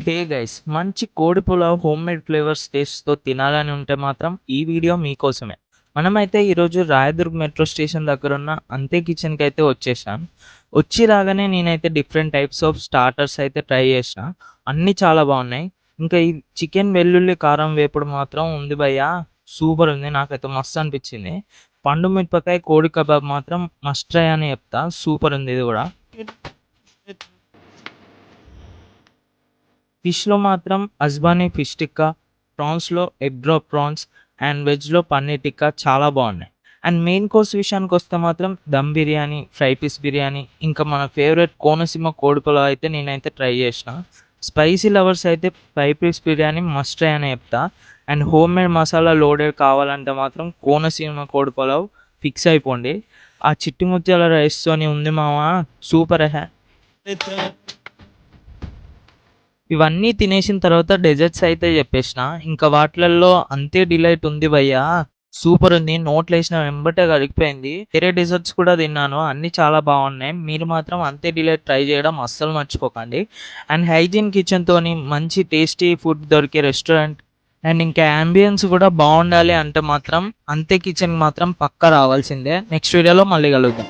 Hey guys, మంచి కోడి pulao homemade flavours టేస్ట్‌తో తినాలని ఉంటే మాత్రం ఈ వీడియో మీకోసమే. మనమైతే ఈరోజు రాయదుర్గ్ మెట్రో స్టేషన్ దగ్గరున్న అంతే కిచెన్‌కైతే వచ్చేసాం. వచ్చి రాగానే నేనైతే డిఫరెంట్ టైప్స్ ఆఫ్ స్టార్టర్స్ అయితే ట్రై చేశా. అన్నీ చాలా బాగున్నాయి. ఇంకా ఈ చికెన్ వెల్లుల్లి కారం వేపుడు మాత్రం ఉంది భయ్యా, సూపర్ ఉంది. నాకైతే మస్తు అనిపించింది. పండు మిరపకాయ కోడి కబాబ్ మాత్రం మస్ట్ ట్రై అని చెప్తా. సూపర్ ఉంది ఇది కూడా. ఫిష్‌లో మాత్రం అజ్బానీ ఫిష్ టిక్కా, ప్రాన్స్‌లో ఎగ్ డ్రాప్ ప్రాన్స్ అండ్ వెజ్‌లో పన్నీర్ టిక్కా చాలా బాగున్నాయి. అండ్ మెయిన్ కోర్స్ విషయానికొస్తే మాత్రం దమ్ బిర్యానీ, ఫ్రై పీస్ బిర్యానీ, ఇంకా మన ఫేవరెట్ కోనసీమ కోడి పులావ్ అయితే నేనైతే ట్రై చేసిన. స్పైసీ లవర్స్ అయితే fry piece biryani must try అనే చెప్తా. అండ్ హోమ్‌మేడ్ మసాలా లోడెడ్ కావాలంటే మాత్రం కోనసీమ కోడి పులావ్ ఫిక్స్ అయిపోండి. ఆ చిట్టి ముత్యాల రైస్‌తోని ఉంది మామ, సూపర్ ఎహే! ఇవన్నీ తినేసిన తర్వాత డెజర్ట్స్ అయితే చెప్పేసిన. ఇంకా వాటిలల్లో అంతే డిలైట్ ఉంది భయ్యా, సూపర్ ఉంది. నోట్లో ఏసిన వెంబటే కరిగిపోయింది. వేరే డెజర్ట్స్ కూడా తిన్నాను, అన్నీ చాలా బాగున్నాయి. మీరు మాత్రం అంతే డిలైట్ ట్రై చేయడం అస్సలు మర్చిపోకండి. అండ్ హైజీన్ కిచెన్‌తోని మంచి టేస్టీ ఫుడ్ దొరికే రెస్టారెంట్ అండ్ ఇంకా యాంబియన్స్ కూడా బాగుండాలి అంటే మాత్రం అంతే కిచెన్‌కి మాత్రం పక్కా రావాల్సిందే. నెక్స్ట్ వీడియోలో మళ్ళీ కలుద్దాం.